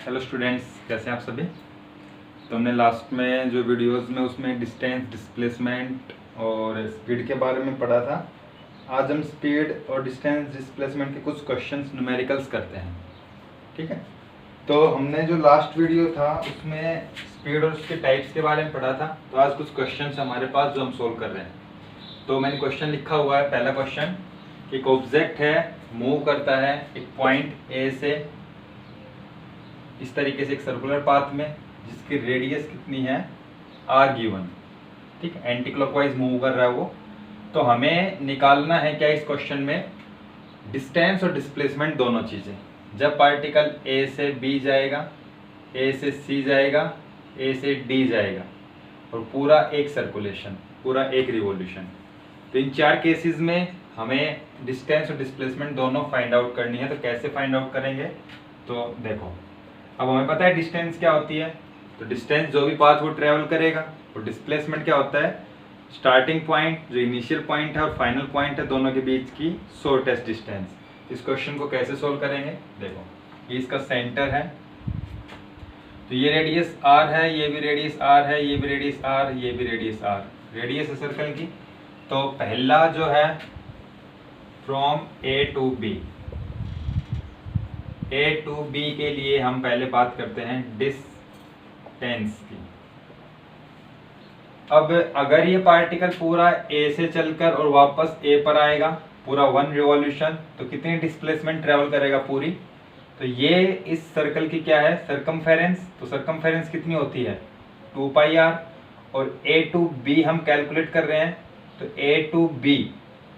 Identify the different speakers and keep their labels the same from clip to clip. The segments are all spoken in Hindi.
Speaker 1: हेलो स्टूडेंट्स, कैसे हैं आप सभी। तो हमने लास्ट में जो वीडियोस में उसमें डिस्टेंस, डिस्प्लेसमेंट और स्पीड के बारे में पढ़ा था। आज हम स्पीड और डिस्टेंस डिस्प्लेसमेंट के कुछ क्वेश्चंस न्यूमेरिकल्स करते हैं, ठीक है। तो हमने जो लास्ट वीडियो था उसमें स्पीड और उसके टाइप्स के बारे में पढ़ा था। तो आज कुछ क्वेश्चंस हमारे पास जो हम सोल्व कर रहे हैं। तो मैंने क्वेश्चन लिखा हुआ है। पहला क्वेश्चन, एक ऑब्जेक्ट है, मूव करता है एक पॉइंट ए से इस तरीके से एक सर्कुलर पाथ में, जिसकी रेडियस कितनी है आर गिवन, ठीक है। एंटी क्लॉकवाइज मूव कर रहा है वो। तो हमें निकालना है क्या इस क्वेश्चन में, डिस्टेंस और डिस्प्लेसमेंट दोनों चीज़ें। जब पार्टिकल ए से बी जाएगा, ए से सी जाएगा, ए से डी जाएगा और पूरा एक सर्कुलेशन, पूरा एक रिवॉल्यूशन। तो इन चार केसेस में हमें डिस्टेंस और डिस्प्लेसमेंट दोनों फाइंड आउट करनी है। तो कैसे फाइंड आउट करेंगे, तो देखो, अब हमें पता है डिस्टेंस क्या होती है। तो डिस्टेंस जो भी पाथ वो ट्रेवल करेगा, और डिस्प्लेसमेंट क्या होता है, स्टार्टिंग पॉइंट जो इनिशियल पॉइंट है और फाइनल पॉइंट है दोनों के बीच की शॉर्टेस्ट डिस्टेंस। इस क्वेश्चन को कैसे सोल्व करेंगे, देखो ये इसका सेंटर है, तो ये रेडियस आर है, ये भी रेडियस आर है, ये भी रेडियस आर, ये भी रेडियस आर, रेडियस है सर्कल की। तो पहला जो है from A to B, A to B के लिए हम पहले बात करते हैं डिस्टेंस की। अब अगर ये पार्टिकल पूरा ए से चलकर और वापस ए पर आएगा, पूरा वन रिवॉल्यूशन, तो कितनी डिस्प्लेसमेंट ट्रेवल करेगा पूरी। तो ये इस सर्कल की क्या है, सरकमफेरेंस। तो सरकमफेरेंस कितनी होती है 2 पाई आर। और ए टू बी हम कैलकुलेट कर रहे हैं, तो ए टू बी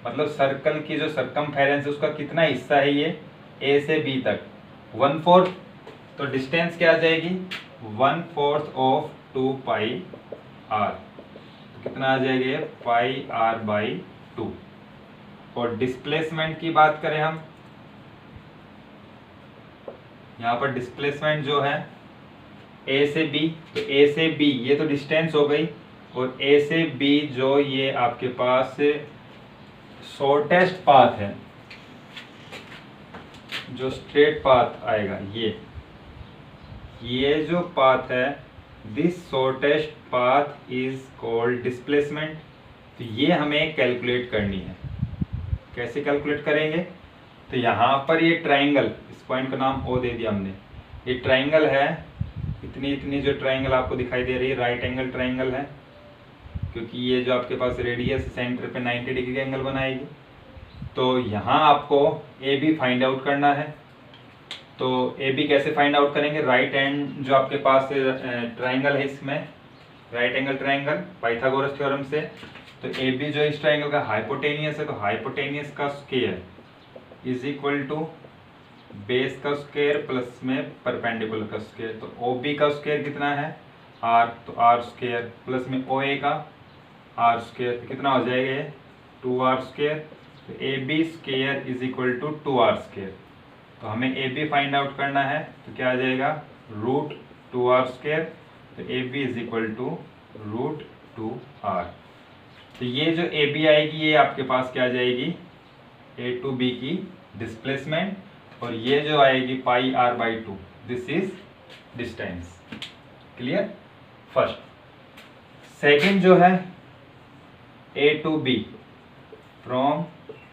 Speaker 1: मतलब सर्कल की जो सरकमफेरेंस है उसका कितना हिस्सा है ये ए से बी तक, 1/4। तो डिस्टेंस क्या आ जाएगी 1/4 ऑफ 2 पाई आर। तो कितना आ जाएगा पाई आर बाई 2। और डिस्प्लेसमेंट की बात करें हम, यहाँ पर डिस्प्लेसमेंट जो है ए से बी, तो ए से बी ये तो डिस्टेंस हो गई, और ए से बी जो ये आपके पास शॉर्टेस्ट पाथ है, जो स्ट्रेट पाथ आएगा, ये जो पाथ है, this shortest path is called displacement. तो ये हमें कैलकुलेट करनी है। कैसे कैलकुलेट करेंगे, तो यहाँ पर ये ट्राइंगल, इस पॉइंट का नाम ओ दे दिया हमने, ये ट्राइंगल है, इतनी इतनी जो ट्राइंगल आपको दिखाई दे रही है राइट एंगल ट्राइंगल है, क्योंकि ये जो आपके पास रेडियस सेंटर पे 90 डिग्री का एंगल बनाएगी। तो यहाँ आपको ए बी फाइंड आउट करना है। तो ए बी कैसे फाइंड आउट करेंगे, राइट एंड जो आपके पास ट्राइंगल है, इसमें right angle triangle Pythagoras theorem से। तो ए बी जो इस ट्राइंगल का हाइपोटेनियस है, तो हाइपोटेनियस का square is equal to base का स्क्वायर प्लस में परपेंडिकुलर का स्क्वायर। तो ओ बी का स्क्वायर कितना है आर, तो आर स्क्वायर प्लस में ओ ए का आर स्क्वायर, तो कितना हो जाएगा ये 2r स्क्वायर। तो A B square is equal to 2r square. तो हमें ए बी फाइंड आउट करना है, तो क्या आ जाएगा √2r स्क्वायर। तो A B is equal to √2r। तो ये जो ए बी आएगी ये आपके पास क्या आ जाएगी ए टू बी की डिस्प्लेसमेंट, और ये जो आएगी pi r by 2, this is distance. Clear. First. Second जो है A to B, from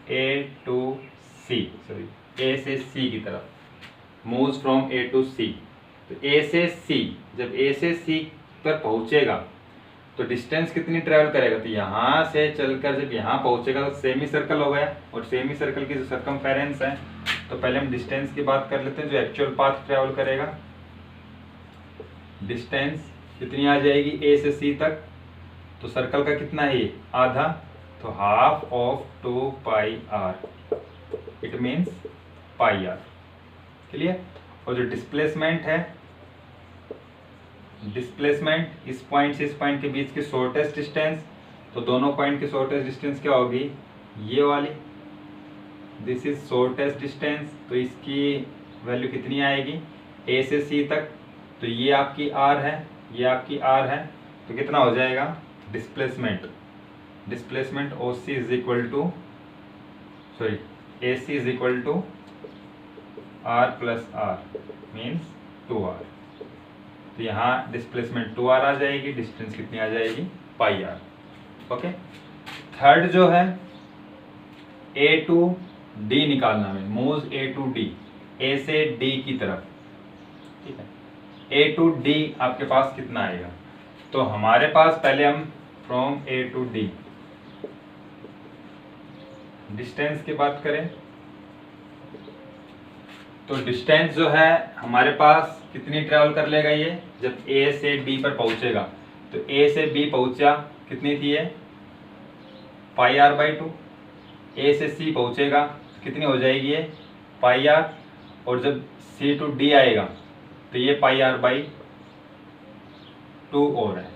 Speaker 1: A to C, sorry A से सी की तरफ, moves from A to C. तो ए से सी, जब ए से सी पर पहुंचेगा तो डिस्टेंस कितनी ट्रेवल करेगा, तो यहाँ से चलकर जब यहाँ पहुंचेगा तो सेमी सर्कल हो गया, और सेमी सर्कल की जो सरकमफेरेंस है, तो पहले हम डिस्टेंस की बात कर लेते हैं, जो एक्चुअल पाथ ट्रेवल करेगा। डिस्टेंस कितनी आ जाएगी ए से सी तक, तो सर्कल का कितना है ये आधा, तो half of 2 pi R, it means pi R. Clear. और जो डिस्प्लेसमेंट है, डिस्प्लेसमेंट इस पॉइंट से इस पॉइंट के बीच की शॉर्टेस्ट डिस्टेंस, तो दोनों पॉइंट की शॉर्टेस्ट डिस्टेंस क्या होगी ये वाली, दिस इज शॉर्टेस्ट डिस्टेंस। तो इसकी वैल्यू कितनी आएगी ए से सी तक, तो ये आपकी आर है, ये आपकी आर है, तो कितना हो जाएगा displacement O C is equal to, sorry A C is equal to R plus R, means 2r। तो यहाँ डिस्प्लेसमेंट 2r आ जाएगी, डिस्टेंस कितनी आ जाएगी, पाई आर। ओके, थर्ड जो है A टू D निकालना है, move A to D, A से D की तरफ, ठीक है। A टू D आपके पास कितना आएगा, तो हमारे पास पहले हम from A to D distance की बात करें तो डिस्टेंस जो है हमारे पास कितनी ट्रेवल कर लेगा ये, जब A से B पर पहुंचेगा तो A से B पहुंचा कितनी थी ये, पाई आर बाई 2। A से C पहुंचेगा तो कितनी हो जाएगी ये, पाई आर, और जब C टू D आएगा तो ये पाई आर बाई 2 और है।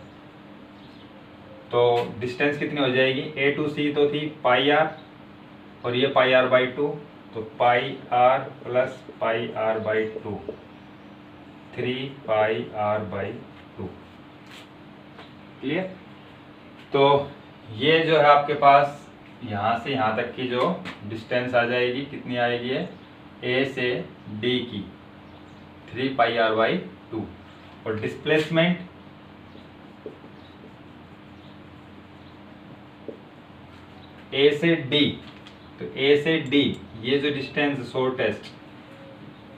Speaker 1: तो डिस्टेंस कितनी हो जाएगी, A टू C तो थी पाई आर और ये पाई आर बाई 2, तो pi r plus pi r by 2, 3 pi r by 2। Clear. तो ये जो है आपके पास यहाँ से यहाँ तक की जो डिस्टेंस आ जाएगी कितनी आएगी है, A से D की 3 पाई आर बाई 2, और डिस्प्लेसमेंट A से D, तो A से D ये जो डिस्टेंस शॉर्टेस्ट,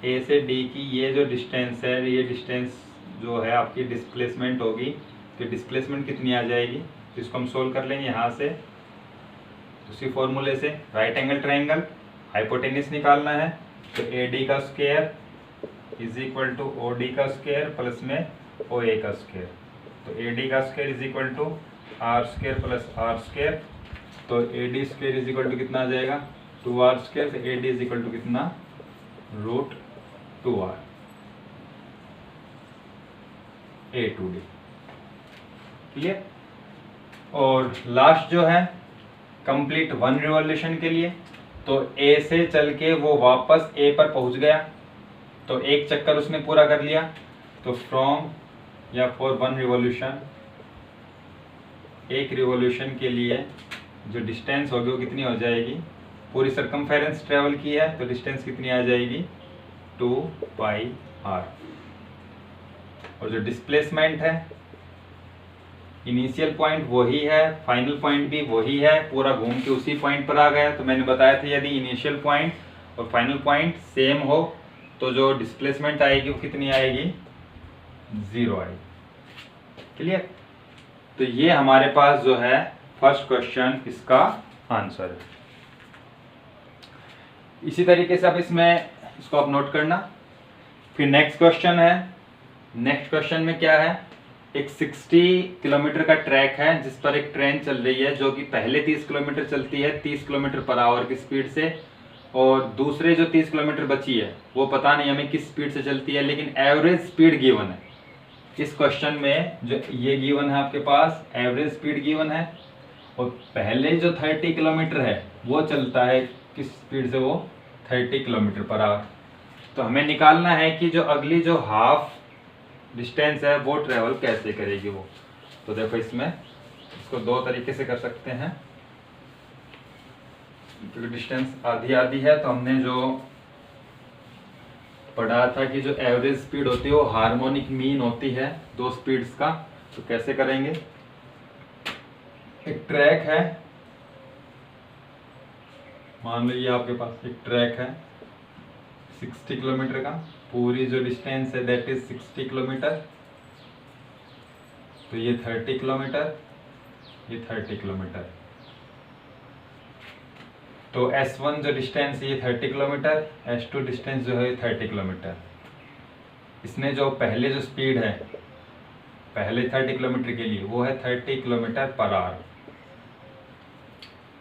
Speaker 1: A से D की ये जो डिस्टेंस है, ये डिस्टेंस जो है आपकी डिस्प्लेसमेंट होगी, तो डिस्प्लेसमेंट कितनी आ जाएगी, तो इसको हम सोल्व कर लेंगे यहाँ से उसी फॉर्मूले से। राइट एंगल ट्रायंगल हाइपोटेन्यूस निकालना है, तो AD का square is equal to OD का स्क्वायर प्लस में OA का स्क्वायर, तो AD का square is equal to R square plus R square, तो AD square is equal to कितना आ जाएगा, 2R स्क्वायर, तो AD इज इक्वल टू कितना, root 2R A to D। Clear. और लास्ट जो है कंप्लीट 1 रिवॉल्यूशन के लिए, तो A से चल के वो वापस A पर पहुंच गया, तो एक चक्कर उसने पूरा कर लिया, तो फ्रॉम या फॉर 1 रिवॉल्यूशन, एक रिवॉल्यूशन के लिए जो डिस्टेंस होगी वो कितनी हो जाएगी, पूरी सरकमफेरेंस ट्रेवल की है तो डिस्टेंस कितनी आ जाएगी, 2 पाई आर। और जो डिस्प्लेसमेंट है, इनिशियल पॉइंट वही है, फाइनल पॉइंट भी वही है, पूरा घूम के उसी पॉइंट पर आ गया। तो मैंने बताया था यदि इनिशियल पॉइंट और फाइनल पॉइंट सेम हो तो जो डिस्प्लेसमेंट आएगी वो कितनी आएगी, 0 आएगी। क्लियर। तो ये हमारे पास जो है फर्स्ट क्वेश्चन इसका आंसर है। इसी तरीके से अब इसको आप नोट करना। फिर नेक्स्ट क्वेश्चन है, नेक्स्ट क्वेश्चन में क्या है, एक 60 किलोमीटर का ट्रैक है जिस पर एक ट्रेन चल रही है जो कि पहले 30 किलोमीटर चलती है 30 किलोमीटर पर आवर की स्पीड से, और दूसरे जो 30 किलोमीटर बची है वो पता नहीं हमें किस स्पीड से चलती है, लेकिन एवरेज स्पीड गिवन है इस क्वेश्चन में। जो ये गिवन है आपके पास एवरेज स्पीड गिवन है, और पहले जो 30 किलोमीटर है वो चलता है किस स्पीड से, वो 30 किलोमीटर पर आवर। तो हमें निकालना है कि जो अगली जो हाफ डिस्टेंस है वो ट्रेवल कैसे करेगी वो। तो देखो इसमें इसको 2 तरीके से कर सकते हैं, क्योंकि डिस्टेंस आधी आधी है। तो हमने जो पढ़ा था कि जो एवरेज स्पीड होती है वो हार्मोनिक मीन होती है 2 स्पीड्स का। तो कैसे करेंगे, एक ट्रैक है, मान लो ये आपके पास एक ट्रैक है 60 किलोमीटर का, पूरी जो डिस्टेंस है दैट इज 60 किलोमीटर, तो ये 30 किलोमीटर, ये 30 किलोमीटर। तो S1 जो डिस्टेंस है ये 30 किलोमीटर, S2 डिस्टेंस जो है 30 किलोमीटर। इसने जो पहले जो स्पीड है पहले 30 किलोमीटर के लिए वो है 30 किलोमीटर पर आवर,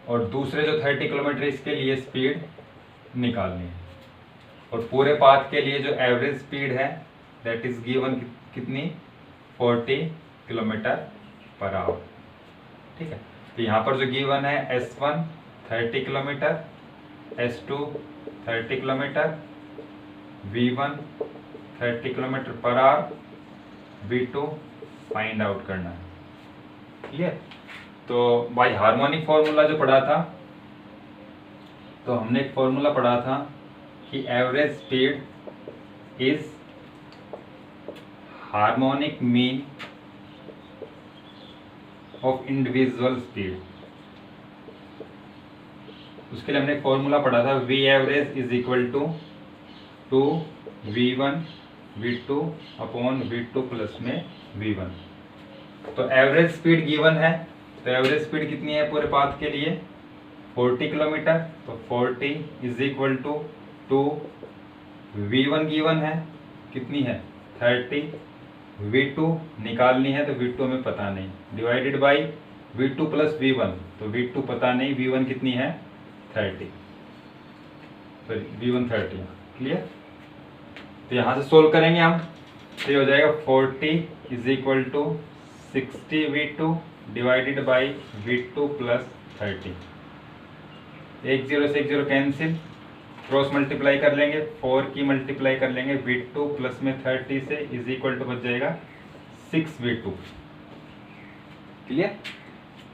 Speaker 1: और दूसरे जो 30 किलोमीटर इसके लिए स्पीड निकालनी है। और पूरे पाथ के लिए जो एवरेज स्पीड है दैट इज गिवन कितनी, 40 किलोमीटर पर आवर। ठीक है। तो यहाँ पर जो गिवन है S1 30 kilometre, S2 30 kilometre, V1 30 kilometre per our, V2 find out करना है। क्लियर। तो बाय हार्मोनिक फॉर्मूला जो पढ़ा था, तो हमने एक फॉर्मूला पढ़ा था कि average speed is harmonic mean of individual speed. उसके लिए हमने एक फॉर्मूला पढ़ा था, V average is equal to V1 V2 upon V2 plus में V1। तो एवरेज स्पीड गिवन है, तो एवरेज स्पीड कितनी है पूरे पाथ के लिए 40 किलोमीटर। तो 40 is equal to V1 given है कितनी है 30, V2 निकालनी है तो V2 हमें पता नहीं, divided by V2 plus V1। तो V2 पता नहीं, V1 कितनी है 30, सॉरी V1 30। क्लियर। तो यहाँ से सोल्व करेंगे हम, तो ये हो जाएगा 40 is equal to 60 V2 divided by V2 plus 30। एक जीरो से एक जीरो कैंसिल, क्रॉस मल्टीप्लाई कर लेंगे, 4 की मल्टीप्लाई कर लेंगे V2 प्लस में 30 से, इज इक्वल टू बच जाएगा 6 V2। क्लियर।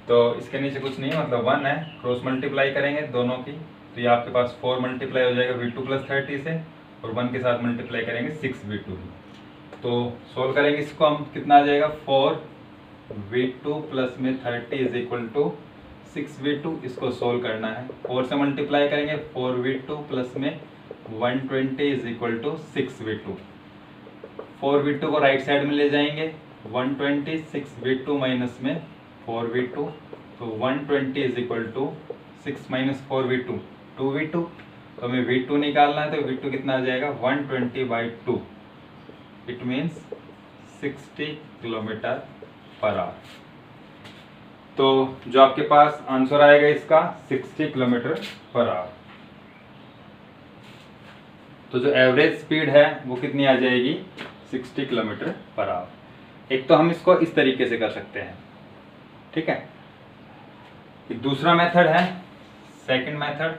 Speaker 1: तो इसके नीचे कुछ नहीं मतलब 1 है, क्रॉस मल्टीप्लाई करेंगे दोनों की, तो ये आपके पास 4 मल्टीप्लाई हो जाएगा V2 प्लस 30 से, और 1 के साथ मल्टीप्लाई करेंगे 6 V2। तो सोल्व करेंगे इसको हम, कितना आ जाएगा 4 V2 प्लस में 30 इज इक्वल टू 6 V2। इसको सोल्व करना है, 4 से मल्टीप्लाई करेंगे 4 V2 प्लस में 120 is equal to 6 V2। 4 V2 को राइट साइड में ले जाएंगे, 120 6 V2 माइनस में 4 V2, तो 120 is equal to 6 minus 4 V2 2 V2। तो हमें V2 निकालना है, तो V2 कितना आ जाएगा 120/2, it means 60 kilometre per hour. तो जो आपके पास आंसर आएगा इसका 60 किलोमीटर पर आवर। तो जो एवरेज स्पीड है वो कितनी आ जाएगी 60 किलोमीटर पर आवर। एक तो हम इसको इस तरीके से कर सकते हैं, ठीक है। एक दूसरा मेथड है, सेकंड मेथड,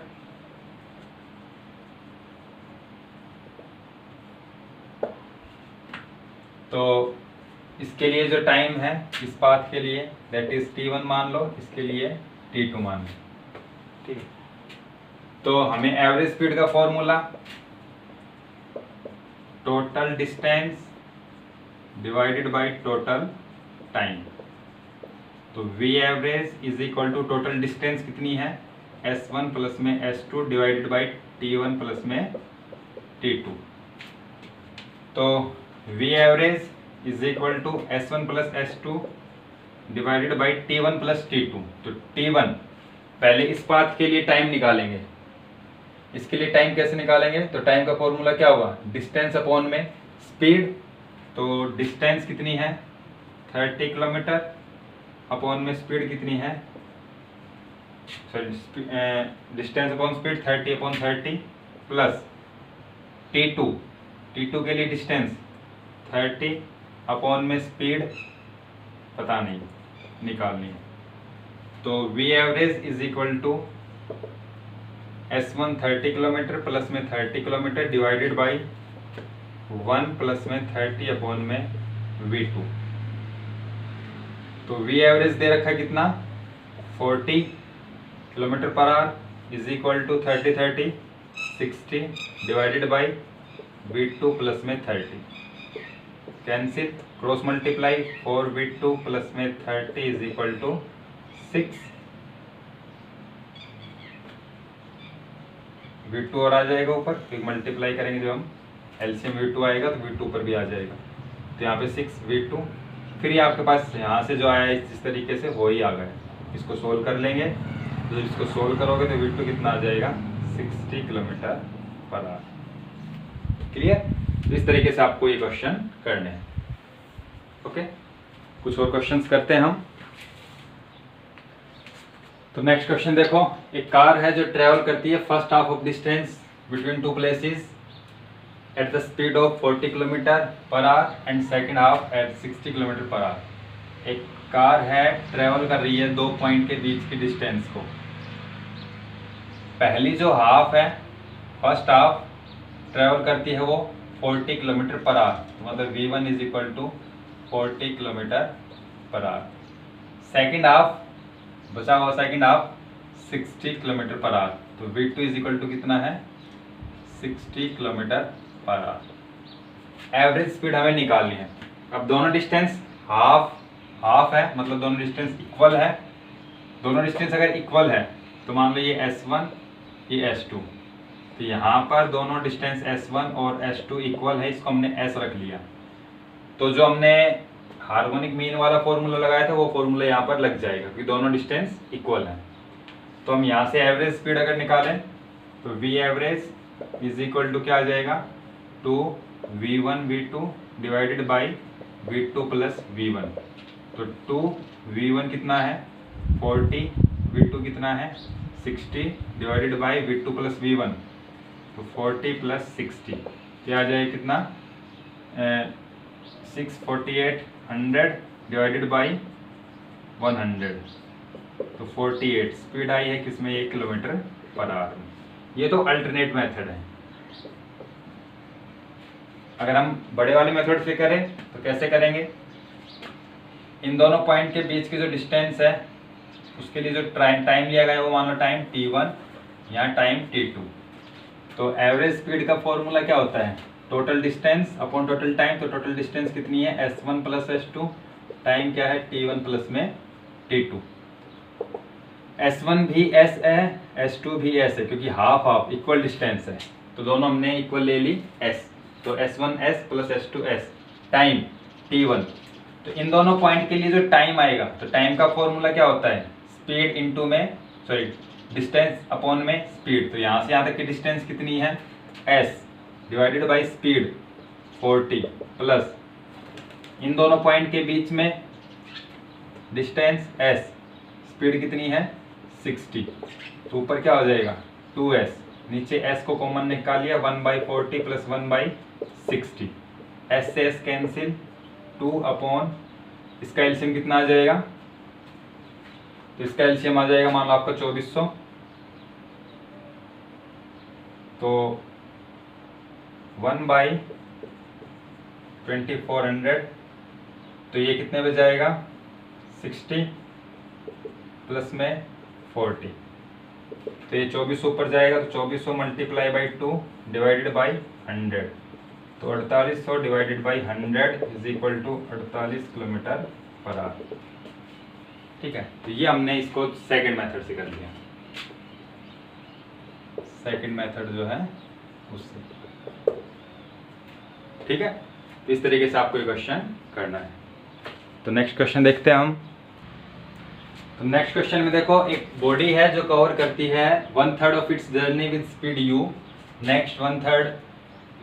Speaker 1: तो इसके लिए जो टाइम है इस पाथ के लिए दैट इज t1 मान लो, इसके लिए t2 मान लो, ठीक है। तो हमें एवरेज स्पीड का formula total distance divided by total time. तो V average is equal to total distance कितनी है S1 प्लस में S2 divided by T1 plus में T2। तो V average is equal to S1 plus S2 divided by T1 plus T2। तो T1 पहले इस पाथ के लिए टाइम निकालेंगे, इसके लिए टाइम कैसे निकालेंगे, तो टाइम का फॉर्मूला क्या होगा डिस्टेंस अपॉन में स्पीड। तो डिस्टेंस कितनी है 30 किलोमीटर, अपॉन में स्पीड कितनी है, sorry distance upon speed 30/30 plus T2 के लिए डिस्टेंस 30 अपॉन में स्पीड पता नहीं निकालनी है। तो V average is equal to S1 30 kilometre plus में 30 किलोमीटर डिवाइडेड बाई 1 प्लस में 30 अपॉन में V2। तो V एवरेज दे रखा कितना 40 kilometre per hour is equal to 30 60 divided by V2 plus में 30, cancel, cross multiply 4 V2 plus में 30 इज इक्वल टू 6 V2 और आ जाएगा ऊपर, फिर मल्टीप्लाई करेंगे जब हम एलसीएम V2 आएगा तो V2 पर भी आ जाएगा। तो यहाँ पे 6 V2, फिर ये आपके पास यहाँ से जो आया है इस तरीके से वो ही आ गया। इसको सोल्व कर लेंगे, तो जब इसको सोल्व करोगे तो V2 कितना आ जाएगा 60 किलोमीटर पर आवर। क्लियर। तो इस तरीके से आपको ये क्वेश्चन करने हैं। ओके, कुछ और क्वेश्चंस करते हैं हम। तो नेक्स्ट क्वेश्चन देखो, एक कार है जो ट्रेवल करती है first half of distance between two places at the speed of 40 kilometre per hour and second half at 60 kilometre per hour. एक कार है ट्रेवल कर रही है 2 पॉइंट के बीच की डिस्टेंस को। पहली जो हाफ है फर्स्ट हाफ ट्रेवल करती है वो 40 किलोमीटर पर आवर, मतलब V1 is equal to 40 kilometre per hour. Second half बचा हुआ second half 60 kilometre per hour, तो V2 इज इक्वल टू कितना है 60 kilometre per our. Average speed हमें निकालनी है, अब दोनों डिस्टेंस हाफ हाफ है, मतलब दोनों डिस्टेंस इक्वल है। दोनों डिस्टेंस अगर इक्वल है तो मान लो ये S1 ये S2, तो यहाँ पर दोनों डिस्टेंस S1 और S2 इक्वल है, इसको हमने S रख लिया। तो जो हमने हार्मोनिक मीन वाला फॉर्मूला लगाया था वो फॉर्मूला यहाँ पर लग जाएगा क्योंकि दोनों डिस्टेंस इक्वल है। तो हम यहाँ से एवरेज स्पीड अगर निकालें तो V average is equal to क्या आ जाएगा, 2V1 V2 divided by V2 plus V1। तो 2V1 कितना है 40, V2 कितना है 60 divided by V2 plus V1, तो 40 प्लस 60 क्या आ जाएगा कितना 648, 100 डिवाइडेड बाई 100, तो 48 स्पीड आई है किसमें 1 किलोमीटर पर आवर में। ये तो अल्टरनेट मेथड है। अगर हम बड़े वाले मेथड से करें तो कैसे करेंगे, इन दोनों पॉइंट के बीच की जो डिस्टेंस है उसके लिए जो टाइम लिया गया है वो मान लो टाइम t1, यहाँ टाइम t2। तो एवरेज स्पीड का फॉर्मूला क्या होता है, total distance upon total time. तो टोटल डिस्टेंस कितनी है S1 प्लस S2, टाइम क्या है t1 प्लस में t2। S1 भी S है, S2 भी S है, क्योंकि हाफ हाफ इक्वल डिस्टेंस है तो दोनों हमने इक्वल ले ली S। तो S1 S plus S2 S, time t1। तो इन दोनों पॉइंट के लिए जो टाइम आएगा तो टाइम का फॉर्मूला क्या होता है, स्पीड इनटू में सॉरी डिस्टेंस अपॉन में स्पीड। तो यहाँ से यहाँ तक की डिस्टेंस कितनी है S divided by speed 40 plus इन दोनों पॉइंट के बीच में डिस्टेंस S, स्पीड कितनी है 60, तो ऊपर क्या हो जाएगा 2S, नीचे S को कॉमन निकाल लिया 1/40 प्लस 1/60, S से S कैंसिल 2 अपॉन इसका एलसीएम कितना आ जाएगा, तो इसका एलसीएम आ जाएगा मान लो आपका 2400, तो 1/2400, तो ये कितने पे जाएगा 60 प्लस में 40, तो ये 2400 ऊपर जाएगा, तो 2400 मल्टीप्लाई बाई 2 डिवाइडेड बाई 100, तो 4800 divided by 100 is equal to 48 kilometre per hour. ठीक है, तो ये हमने इसको सेकंड मेथड से कर लिया, सेकंड मेथड जो है उससे। ठीक है, तो इस तरीके से आपको ये क्वेश्चन करना है। तो नेक्स्ट क्वेश्चन देखते हैं हम। तो नेक्स्ट क्वेश्चन में देखो, एक बॉडी है जो कवर करती है 1/3 of its journey with speed u, next 1/3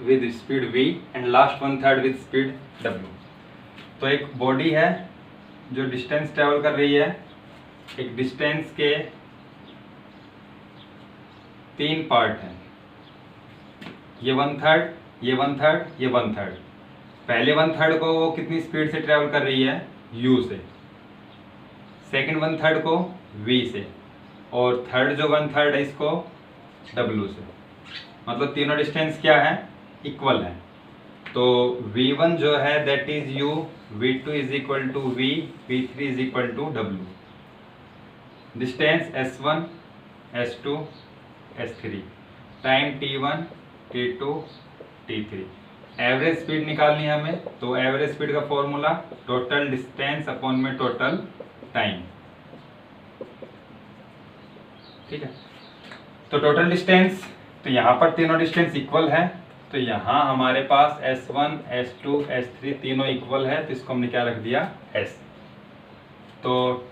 Speaker 1: with speed v and last 1/3 with speed w। तो एक बॉडी है जो डिस्टेंस ट्रेवल कर रही है, एक डिस्टेंस के 3 पार्ट हैं, ये 1/3 ये 1/3 ये 1/3। पहले 1/3 को वो कितनी स्पीड से ट्रेवल कर रही है u से, सेकंड 1/3 को v से, और थर्ड जो 1/3 है इसको w से। मतलब तीनों डिस्टेंस क्या है इक्वल है। तो v1 जो है that is u, v2 is equal to v, v3 is equal to w। Distance s1 s2 s3, time t1 t2 t3। Average speed निकालनी है हमें, तो एवरेज स्पीड का फॉर्मूला टोटल डिस्टेंस अपॉन में टोटल टाइम। ठीक है, तो टोटल डिस्टेंस, तो यहाँ पर तीनों डिस्टेंस इक्वल है, तो यहाँ हमारे पास S1 S2 S3 तीनों इक्वल है, तो इसको हमने क्या रख दिया S। तो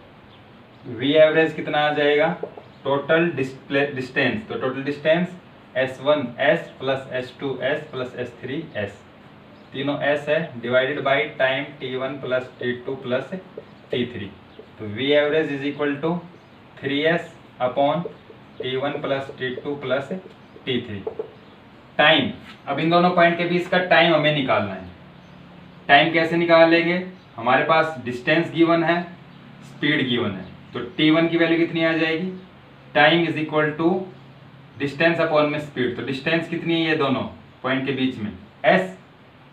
Speaker 1: V एवरेज कितना आ जाएगा, टोटल डिस्टेंस, तो total distance S1 S plus S2 S plus S3 S, तीनों S है, divided by time T1 plus T2 plus T3। तो V average is equal to 3S upon T1 plus T2 plus T3। Time, अब इन दोनों पॉइंट के बीच का टाइम हमें निकालना है। टाइम कैसे निकाल लेंगे, हमारे पास डिस्टेंस गिवन है, स्पीड गिवन है, तो T1 की वैल्यू कितनी आ जाएगी, time is equal to distance upon में स्पीड। तो डिस्टेंस कितनी है ये दोनों पॉइंट के बीच में S,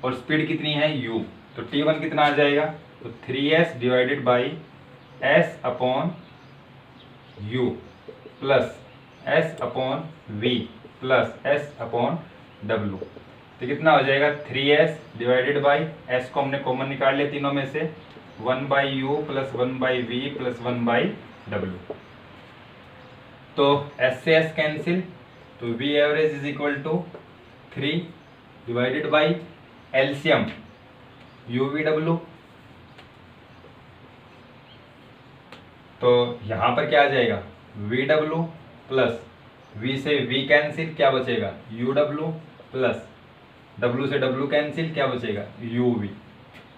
Speaker 1: और स्पीड कितनी है u, तो T1 कितना आ जाएगा, तो 3S divided by S upon u plus S upon v plus S upon w। तो कितना हो जाएगा 3s डिवाइडेड बाई s को हमने कॉमन निकाल लिया तीनों में से 1/u plus 1/v plus 1/w। तो s से s कैंसिल, तो v average is equal to 3 divided by LCM UVW। तो यहां पर क्या आ जाएगा VW प्लस V से V कैंसिल, क्या बचेगा UW प्लस W से W कैंसिल, क्या बचेगा UV।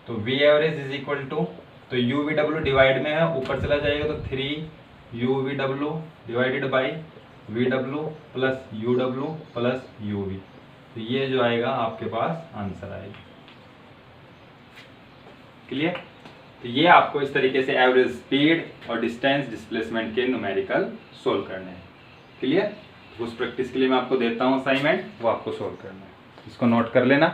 Speaker 1: तो V average is equal to, तो UVW डिवाइड में है ऊपर चला जाएगा तो 3 UVW divided by VW plus UW plus UV। तो ये जो आएगा आपके पास आंसर आएगा। क्लियर। तो ये आपको इस तरीके से एवरेज स्पीड और डिस्टेंस डिस्प्लेसमेंट के न्यूमेरिकल सोल्व करने हैं। क्लियर। उस प्रैक्टिस के लिए मैं आपको देता हूँ असाइनमेंट, वो आपको सोल्व करना है, इसको नोट कर लेना।